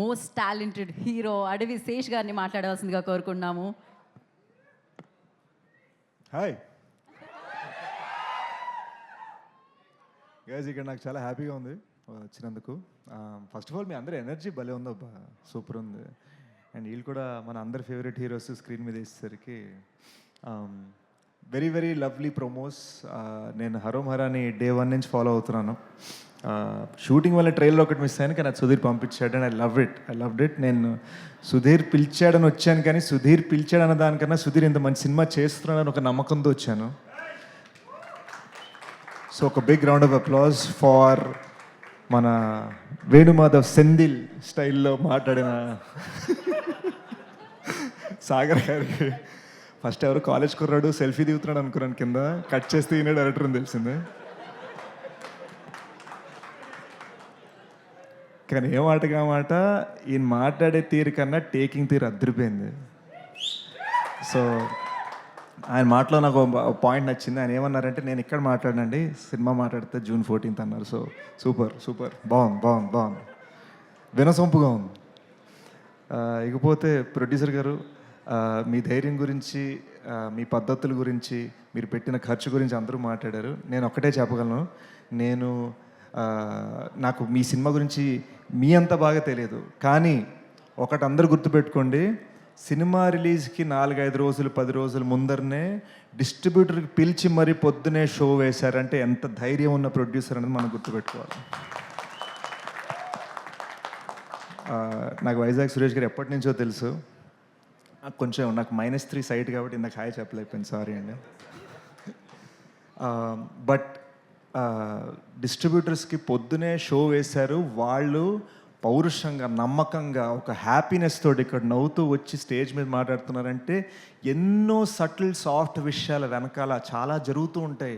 Most talented hero అడవి శేష్ గారిని మాట్లాడవలసిందిగా కోరుకుంటున్నాము. హాయ్ గైస్, ఇక్కడ నాకు చాలా హ్యాపీగా ఉంది వచ్చినందుకు. ఫస్ట్ ఆఫ్ ఆల్ మీ అందరి ఎనర్జీ భలే ఉందబ్బా, సూపర్ ఉంది. అండ్ వీళ్ళు కూడా మన అందరి ఫేవరెట్ హీరోస్ స్క్రీన్ మీద వేసేసరికి వెరీ వెరీ లవ్లీ ప్రొమోస్. నేను హరోం హరాని డే 1 నుంచి ఫాలో అవుతున్నాను. షూటింగ్ వల్ల ట్రైలర్ ఒకటి మిస్ అయ్యాను, కానీ అది సుధీర్ పంపించాడు అండ్ ఐ లవ్డ్ ఇట్. నేను సుధీర్ పిలిచాడని వచ్చాను, కానీ సుధీర్ పిలిచాడన్న దానికన్నా సుధీర్ ఇంత మంచి సినిమా చేస్తున్నాడని ఒక నమ్మకంతో వచ్చాను. సో ఒక big round of applause for మన వేణుమాధవ్ సెందిల్ స్టైల్లో మాట్లాడిన సాగర్ గారికి. ఫస్ట్ ఎవరు కాలేజ్ కుర్రాడు సెల్ఫీ దిగుతున్నాడు అనుకున్నాను, కింద కట్ చేస్తే ఈయన డైరెక్టర్ అని తెలిసింది. కానీ ఏ మాటగా మాట ఈయన మాట్లాడే తీరు కన్నా టేకింగ్ తీరు అద్దరిపోయింది. సో ఆయన మాటలో నాకు పాయింట్ నచ్చింది. ఆయన ఏమన్నారంటే, నేను ఇక్కడ మాట్లాడినండి, సినిమా మాట్లాడితే June 14th అన్నారు. సో సూపర్ బాగుంది వినసొంపుగా ఉంది. ఇకపోతే ప్రొడ్యూసర్ గారు, మీ ధైర్యం గురించి, మీ పద్ధతుల గురించి, మీరు పెట్టిన ఖర్చు గురించి అందరూ మాట్లాడారు. నేను ఒక్కటే చెప్పగలను, నాకు మీ సినిమా గురించి మీ అంత బాగా తెలియదు, కానీ ఒకటి అందరూ గుర్తుపెట్టుకోండి, సినిమా రిలీజ్కి 4-5 రోజులు 10 రోజుల ముందరనే డిస్ట్రిబ్యూటర్కి పిలిచి మరీ పొద్దునే షో వేశారంటే ఎంత ధైర్యం ఉన్న ప్రొడ్యూసర్ అనేది మనం గుర్తుపెట్టుకోవాలి. నాకు వైజాగ్ సురేష్ గారు ఎప్పటి నుంచో తెలుసు. కొంచెం నాకు -3 సైట్ కాబట్టి ఇందాక హాయ్ చెప్పలేకపోయింది, సారీ అండి. బట్ డిస్ట్రిబ్యూటర్స్కి పొద్దునే షో వేశారు. వాళ్ళు పౌరుషంగా, నమ్మకంగా, ఒక హ్యాపీనెస్ తోటి ఇక్కడ నవ్వుతూ వచ్చి స్టేజ్ మీద మాట్లాడుతున్నారంటే ఎన్నో సటిల్ సాఫ్ట్ విషయాల వెనకాల చాలా జరుగుతూ ఉంటాయి.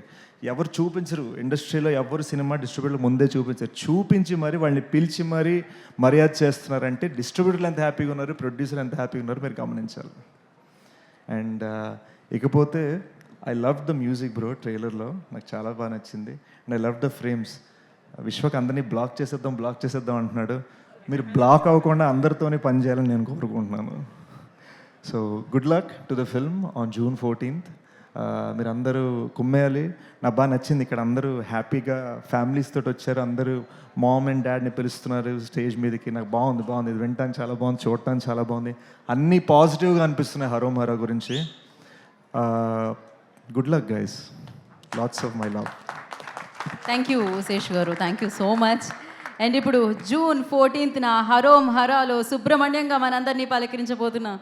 ఎవరు చూపించరు ఇండస్ట్రీలో, ఎవరు సినిమా డిస్ట్రిబ్యూటర్లు ముందే చూపించి మరి వాళ్ళని పిలిచి మరీ మర్యాద చేస్తున్నారంటే డిస్ట్రిబ్యూటర్లు ఎంత హ్యాపీగా ఉన్నారు, ప్రొడ్యూసర్ ఎంత హ్యాపీగా ఉన్నారు మీరు గమనించాలి. అండ్ ఇకపోతే I love the music bro. ట్రైలర్లో నాకు చాలా బాగా నచ్చింది. And I love the frames. Vishwak అందరినీ బ్లాక్ చేసేద్దాం అంటున్నాడు. మీరు బ్లాక్ అవ్వకుండా అందరితోనే పని చేయాలని నేను కోరుకుంటున్నాను. So good luck to the film on June 14th. మీరు అందరూ కుమ్మేయాలి. నాకు బాగా నచ్చింది, ఇక్కడ అందరూ హ్యాపీగా ఫ్యామిలీస్ తోటి వచ్చారు. అందరూ మామ్ అండ్ డాడ్ని పిలుస్తున్నారు స్టేజ్ మీదకి. నాకు బాగుంది. ఇది వినటానికి చాలా బాగుంది, చూడటానికి చాలా బాగుంది. అన్నీ పాజిటివ్గా అనిపిస్తున్నాయి హరోం హరా గురించి. Good luck guys, lots of my love. Thank you Sesh గారు, thank you so much. And ఇప్పుడు June 14th హరోం హరాలో సుబ్రహ్మణ్యంగా మనందరినీ పలకరించబోతున్నా.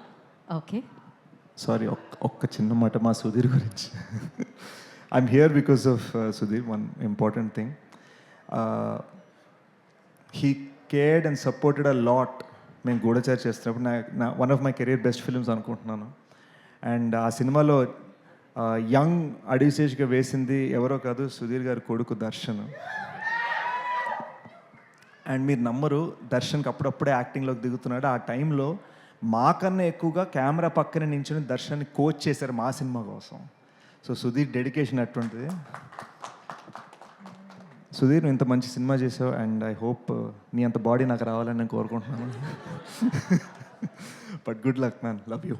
ఓకే, సారీ, ఒక్క చిన్న మాట మా సుధీర్ గురించి. I'm here because of Sudheer. One important thing, he cared and supported a lot. మేము గూఢచారి చేస్తున్నప్పుడు one of my career best films అనుకుంటున్నాను. అండ్ ఆ సినిమాలో యంగ్ అడివిశేష్గా వేసింది ఎవరో కాదు, సుధీర్ గారి కొడుకు దర్శన్. అండ్ మీరు నమ్మరు, దర్శన్కి అప్పుడప్పుడే యాక్టింగ్లోకి దిగుతున్నాడు. ఆ టైంలో మాకన్నా ఎక్కువగా కెమెరా పక్కన నించుని దర్శన్ని కోచ్ చేశారు మా సినిమా కోసం. సో సుధీర్ డెడికేషన్ అటువంటిది. సుధీర్, నువ్వు ఇంత మంచి సినిమా చేసావు అండ్ ఐ హోప్ నీ అంత బాడీ నాకు రావాలని నేను కోరుకుంటున్నాను. But good luck man, love you.